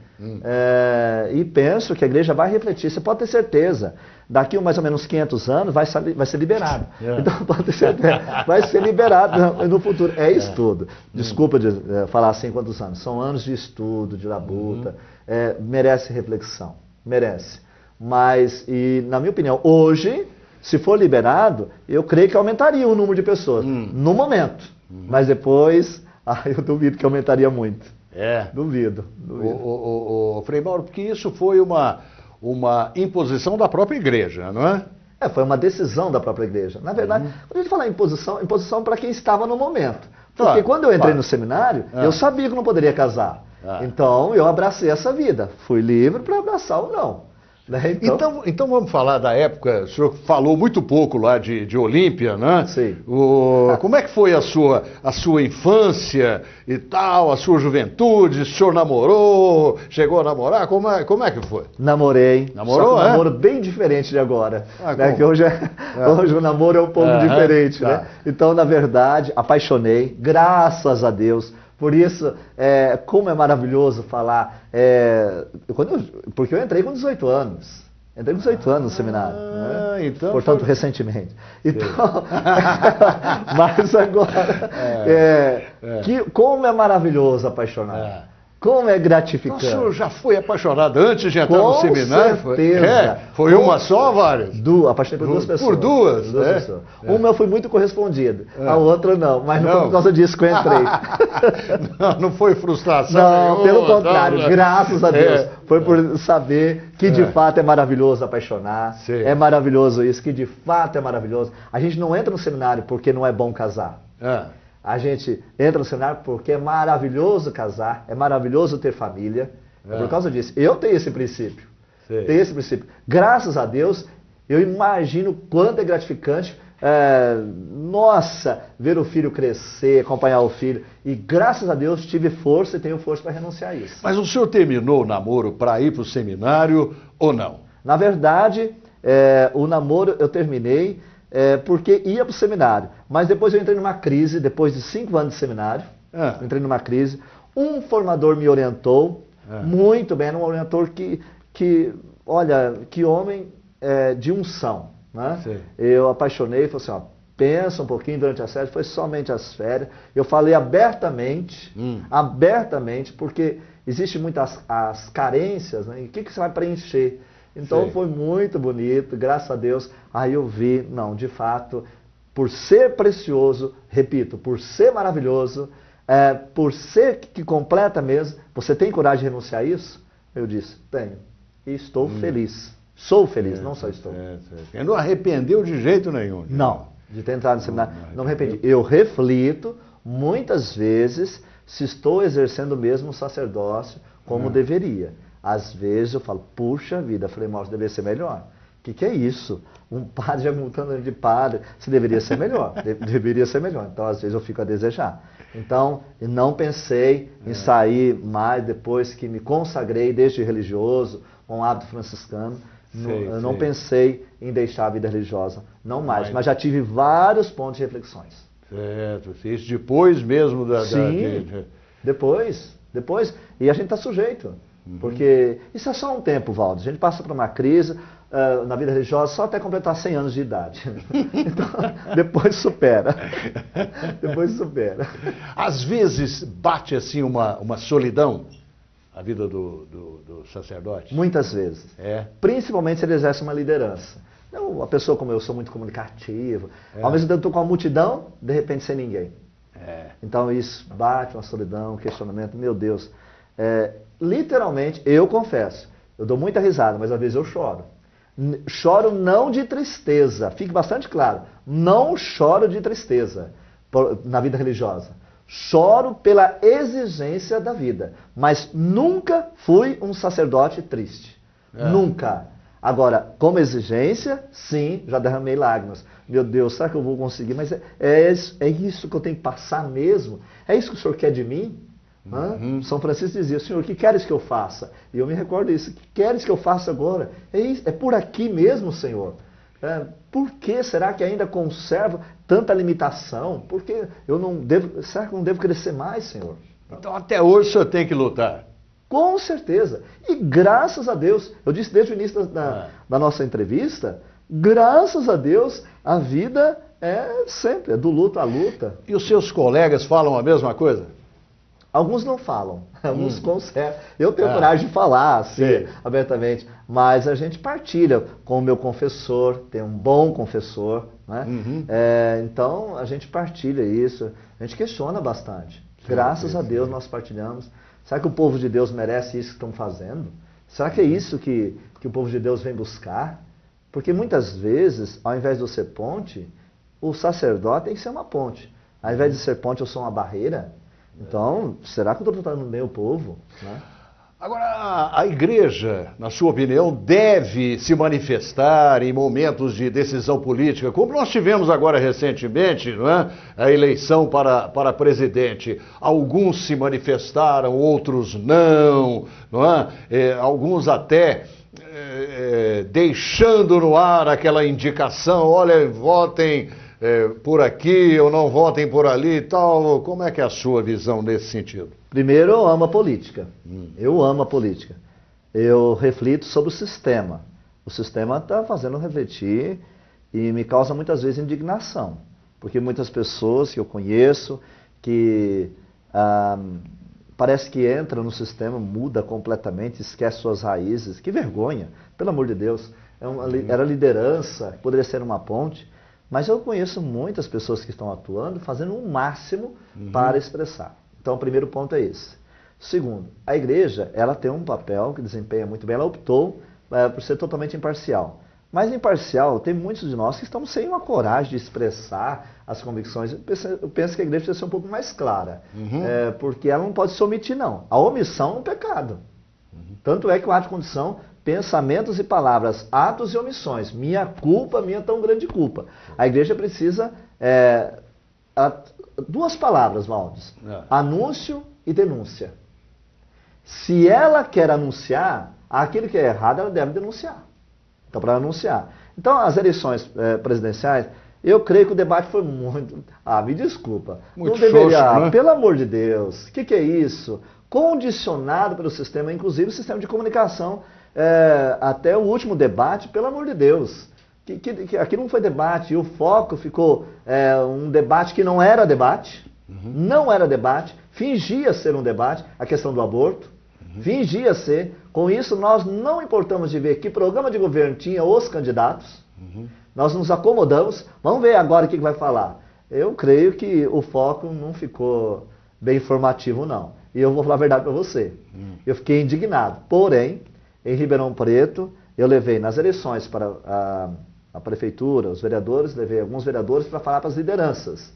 E penso que a igreja vai refletir. Você pode ter certeza. Daqui a mais ou menos 500 anos vai ser liberado. Então pode ter certeza. Vai ser liberado no futuro. É estudo. Desculpa de falar assim quantos anos. São anos de estudo, de labuta. Merece reflexão. Merece. Mas, na minha opinião, hoje, se for liberado, eu creio que aumentaria o número de pessoas. No momento. Mas depois, eu duvido que aumentaria muito. Duvido. Frei Mauro, porque isso foi uma imposição da própria igreja, não é? Foi uma decisão da própria igreja. Na verdade, quando a gente fala imposição para quem estava no momento. Porque quando eu entrei no seminário, eu sabia que não poderia casar. Então, eu abracei essa vida. Fui livre para abraçar ou não. Então vamos falar da época, o senhor falou muito pouco lá de Olímpia, né? Sim. Como é que foi a sua infância e tal, a sua juventude? O senhor namorou, chegou a namorar? Como é que foi? Namorei. Namorou, só que um namoro bem diferente de agora. Que hoje o namoro é um pouco diferente, né? Então, na verdade, apaixonei, graças a Deus. Por isso, como é maravilhoso falar, porque eu entrei com 18 anos. Entrei com 18 anos no seminário. Né? Então portanto, recentemente. Então, mas agora, como é maravilhoso apaixonar. Como é Então, gratificante. o senhor já foi apaixonado antes de entrar no Com seminário? certeza. Foi uma só ou várias? Apaixonei por duas pessoas. Por duas? Por duas pessoas. Uma eu fui muito correspondido, a outra não, mas não Não. foi por causa disso que eu entrei. Não foi frustração Não, nenhuma, pelo contrário, não. graças a Deus. É. Foi por saber que de fato é maravilhoso apaixonar, Sim. é maravilhoso isso, que de fato é maravilhoso. A gente não entra no seminário porque não é bom casar. A gente entra no seminário porque é maravilhoso casar, é maravilhoso ter família. É por causa disso. Eu tenho esse princípio. Sim. Tenho esse princípio. Graças a Deus, eu imagino quanto é gratificante, ver o filho crescer, acompanhar o filho. E graças a Deus tive força e tenho força para renunciar a isso. Mas o senhor terminou o namoro para ir para o seminário ou não? Na verdade, o namoro eu terminei porque ia para o seminário. Mas depois eu entrei numa crise, depois de 5 anos de seminário, eu entrei numa crise. Um formador me orientou muito bem, era um orientador olha, que homem de unção. Né? Eu apaixonei, falei assim, ó, pensa um pouquinho durante as férias, foi somente as férias. Eu falei abertamente, porque existem muitas as carências, né? E o que você vai preencher? Então foi muito bonito, graças a Deus. Aí eu vi, não, de fato, por ser precioso, repito, por ser maravilhoso, por ser que completa mesmo, você tem coragem de renunciar a isso? Eu disse, tenho. E estou feliz. Sou feliz, não só estou. Você não arrependeu de jeito nenhum? Não, de ter entrado no seminário. Não me arrependi. Eu reflito, muitas vezes, se estou exercendo mesmo o sacerdócio como deveria. Às vezes eu falo, puxa vida, Frei Márcio deveria ser melhor. O que é isso? Um padre já multando de padre, se deveria ser melhor. Deveria ser melhor. Então, às vezes, eu fico a desejar. Então, eu não pensei em sair mais depois que me consagrei desde religioso, com o hábito franciscano. Eu não pensei em deixar a vida religiosa, não mais. Mas já tive vários pontos de reflexões. Certo, isso depois mesmo Sim, depois. E a gente está sujeito. Porque isso é só um tempo, Valdo. A gente passa por uma crise na vida religiosa só até completar 100 anos de idade. Então, depois supera. Às vezes bate assim uma solidão a vida do sacerdote? Muitas vezes. Principalmente se ele exerce uma liderança. Uma pessoa como eu sou muito comunicativo, ao mesmo tempo estou com a multidão, de repente sem ninguém. Então isso bate uma solidão, um questionamento, meu Deus. Literalmente, eu confesso, eu dou muita risada, mas às vezes eu choro. Choro não de tristeza, fique bastante claro, não choro de tristeza na vida religiosa. Choro pela exigência da vida, mas nunca fui um sacerdote triste. Nunca. Agora, como exigência, sim, já derramei lágrimas. Meu Deus, será que eu vou conseguir? Mas é isso que eu tenho que passar mesmo? É isso que o Senhor quer de mim? São Francisco dizia, Senhor, o que queres que eu faça? E eu me recordo disso, o que queres que eu faça agora? É por aqui mesmo, Senhor. Por que será que ainda conservo tanta limitação? Porque será que eu não devo crescer mais, Senhor? Então até hoje o senhor tem que lutar. Com certeza. E graças a Deus, eu disse desde o início da nossa entrevista, graças a Deus, a vida é sempre, do luto à luta. E os seus colegas falam a mesma coisa? Alguns não falam, alguns conservam. Eu tenho coragem de falar, assim, abertamente, mas a gente partilha com o meu confessor, tem um bom confessor, né? Então a gente partilha isso, a gente questiona bastante. Graças a Deus nós partilhamos. Será que o povo de Deus merece isso que estão fazendo? Será que é isso que o povo de Deus vem buscar? Porque muitas vezes, ao invés de eu ser ponte, o sacerdote tem que ser uma ponte. Ao invés de ser ponte, eu sou uma barreira. Então, será que eu estou tratando bem o povo? Né? Agora, a igreja, na sua opinião, deve se manifestar em momentos de decisão política, como nós tivemos agora recentemente, não é? A eleição para presidente. Alguns se manifestaram, outros não é? Alguns até deixando no ar aquela indicação, olha, votem por aqui ou não votem por ali e tal. Como é que é a sua visão nesse sentido? Primeiro, eu amo a política. Eu amo a política. Eu reflito sobre o sistema. O sistema está fazendo refletir e me causa muitas vezes indignação. Porque muitas pessoas que eu conheço, que parece que entra no sistema, muda completamente, esquece suas raízes. Que vergonha, pelo amor de Deus. Era liderança, poderia ser uma ponte, mas eu conheço muitas pessoas que estão atuando, fazendo o máximo para expressar. Então, o primeiro ponto é esse. Segundo, a igreja, ela tem um papel que desempenha muito bem, ela optou por ser totalmente imparcial. Mas imparcial, tem muitos de nós que estão sem uma coragem de expressar as convicções. Eu penso que a igreja precisa ser um pouco mais clara, porque ela não pode se omitir, não. A omissão é um pecado. Tanto é que o ato de condição, pensamentos e palavras, atos e omissões, minha culpa, minha tão grande culpa. A igreja precisa, duas palavras, Valdes, anúncio e denúncia. Se ela quer anunciar, aquilo que é errado, ela deve denunciar. Então, para anunciar. Então, as eleições presidenciais, eu creio que o debate foi muito... me desculpa. Muito não deveria, xoxo, né? Pelo amor de Deus, o que é isso? Condicionado pelo sistema, inclusive o sistema de comunicação, até o último debate, pelo amor de Deus. Aqui não foi debate, e o foco ficou um debate que não era debate, não era debate, fingia ser um debate, a questão do aborto, fingia ser. Com isso, nós não importamos de ver que programa de governo tinha os candidatos, nós nos acomodamos, vamos ver agora o que vai falar. Eu creio que o foco não ficou bem informativo, não. E eu vou falar a verdade para você. Eu fiquei indignado. Porém, em Ribeirão Preto, eu levei nas eleições para a prefeitura, os vereadores, levei alguns vereadores para falar para as lideranças.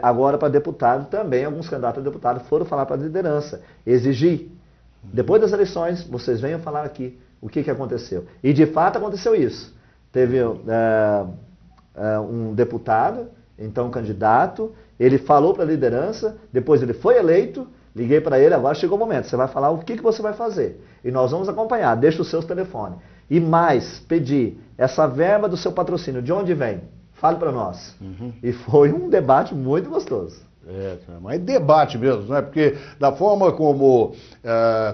Agora, para deputado, também alguns candidatos a deputado foram falar para a liderança. Exigir. Depois das eleições, vocês venham falar aqui o que aconteceu. E, de fato, aconteceu isso. Teve um deputado, então um candidato, ele falou para a liderança, depois ele foi eleito, liguei para ele, agora chegou o momento, você vai falar o que você vai fazer. E nós vamos acompanhar, deixa os seus telefones. E mais, pedir, essa verba do seu patrocínio, de onde vem? Fale para nós. E foi um debate muito gostoso. Mas debate mesmo, não é? Porque da forma como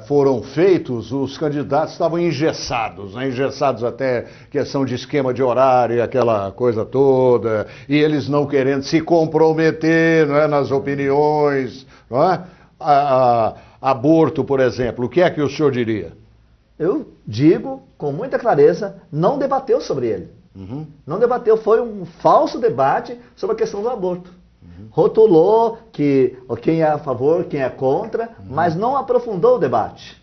foram feitos, os candidatos estavam engessados, né? Engessados até questão de esquema de horário, aquela coisa toda, e eles não querendo se comprometer, não é, nas opiniões, não é? Aborto, por exemplo, o que é que o senhor diria? Eu digo com muita clareza, não debateu sobre ele. Não debateu, foi um falso debate sobre a questão do aborto. Rotulou que quem é a favor, quem é contra, mas não aprofundou o debate.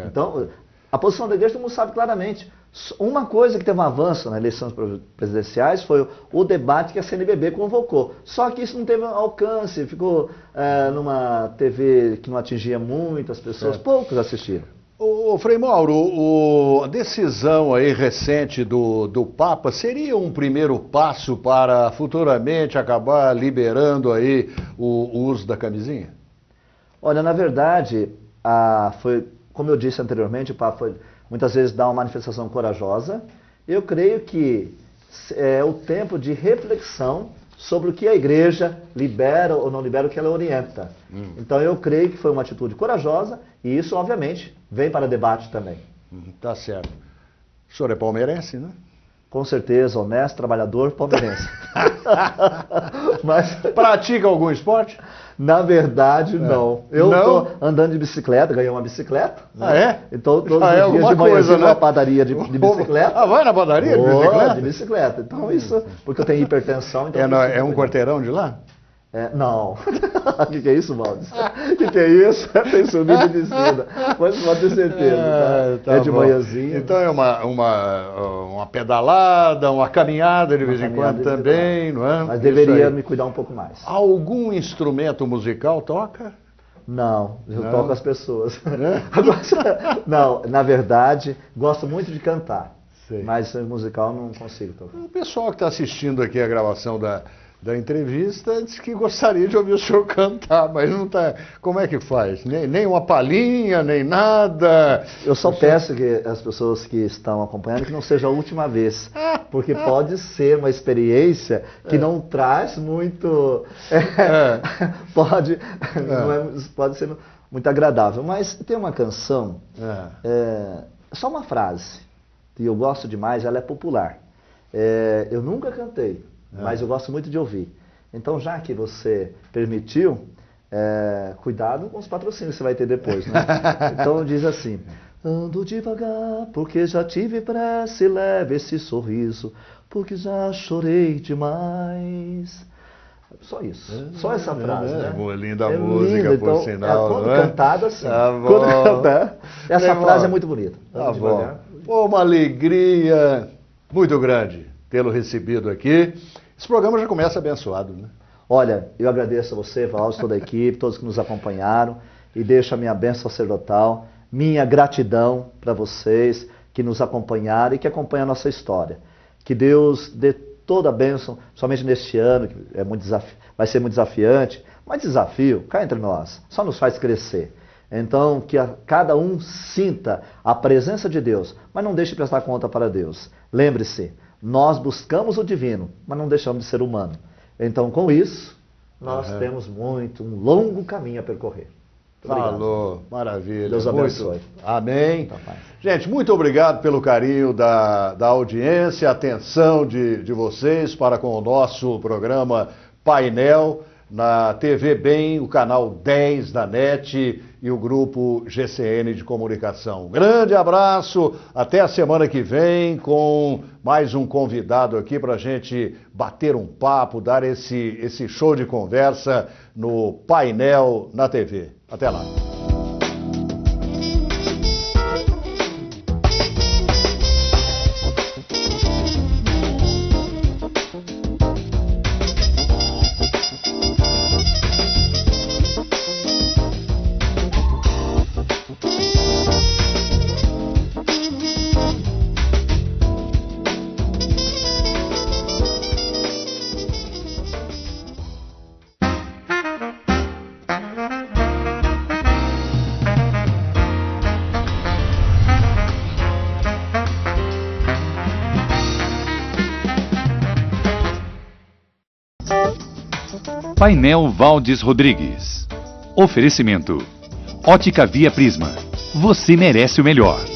Então, a posição da igreja todo mundo sabe claramente. Uma coisa que teve um avanço nas eleições presidenciais foi o debate que a CNBB convocou. Só que isso não teve alcance, ficou numa TV que não atingia muitas pessoas, poucos assistiram. Ô, Frei Mauro, a decisão aí recente do Papa seria um primeiro passo para futuramente acabar liberando aí o uso da camisinha? Olha, na verdade, foi, como eu disse anteriormente, o Papa muitas vezes dá uma manifestação corajosa. Eu creio que é o tempo de reflexão sobre o que a igreja libera ou não libera, o que ela orienta. Então eu creio que foi uma atitude corajosa e isso, obviamente, vem para debate também. Tá certo. O senhor é palmeirense, né? Com certeza, honesto, trabalhador, palmeirense. Mas pratica algum esporte? Na verdade, não. Eu estou andando de bicicleta, ganhei uma bicicleta. Né? Então, todos os dias de manhã eu vou à padaria de bicicleta. Vai na padaria de bicicleta? De bicicleta. Então, isso, porque eu tenho hipertensão. Então é um quarteirão de lá? Não. O que é isso, Valdes? O que é isso? Tem subida e descida. Mas pode ter certeza. Tá? De manhãzinha. Então é uma pedalada, uma caminhada de vez em quando também, não é? Mas deveria me cuidar um pouco mais. Algum instrumento musical toca? Não, eu toco as pessoas. Não, na verdade, gosto muito de cantar. Sei. Mas musical não consigo tocar. O pessoal que está assistindo aqui a gravação da entrevista disse que gostaria de ouvir o senhor cantar, mas não está. Como é que faz? Nem uma palhinha, nem nada. Eu só peço que as pessoas que estão acompanhando que não seja a última vez, porque pode ser uma experiência que não traz muito. Pode ser muito agradável. Mas tem uma canção, só uma frase, que eu gosto demais, ela é popular. Eu nunca cantei. Mas eu gosto muito de ouvir. Então, já que você permitiu, Cuidado com os patrocínios que você vai ter depois, né? Então diz assim: ando devagar, porque já tive pressa, e leve esse sorriso, porque já chorei demais. Só isso, só essa frase, né? Linda a música, linda. por Então, sinal. quando não é? cantada, assim. Tá bom. Quando cantar, essa Bem, frase bom. é muito bonita. Tá Ando bom. devagar. Pô, uma alegria muito grande tê-lo recebido aqui. Esse programa já começa abençoado, né? Olha, eu agradeço a você, Valdir, toda a equipe, todos que nos acompanharam, e deixo a minha bênção sacerdotal, minha gratidão para vocês que nos acompanharam e que acompanham a nossa história. Que Deus dê toda a bênção, somente neste ano, que é muito vai ser muito desafiante, mas desafio, cá entre nós, só nos faz crescer. Então, que cada um sinta a presença de Deus, mas não deixe de prestar conta para Deus. Lembre-se, nós buscamos o divino, mas não deixamos de ser humano. Então, com isso, nós temos um longo caminho a percorrer. Falou, maravilha. Deus abençoe. Amém. Tá, pai. Gente, muito obrigado pelo carinho da audiência, a atenção de vocês para com o nosso programa Painel na TV Bem, o canal 10 da NET e o grupo GCN de Comunicação. Grande abraço, até a semana que vem com mais um convidado aqui para a gente bater um papo, dar esse show de conversa no Painel na TV. Até lá. Painel Valdes Rodrigues. Oferecimento. Ótica Via Prisma. Você merece o melhor.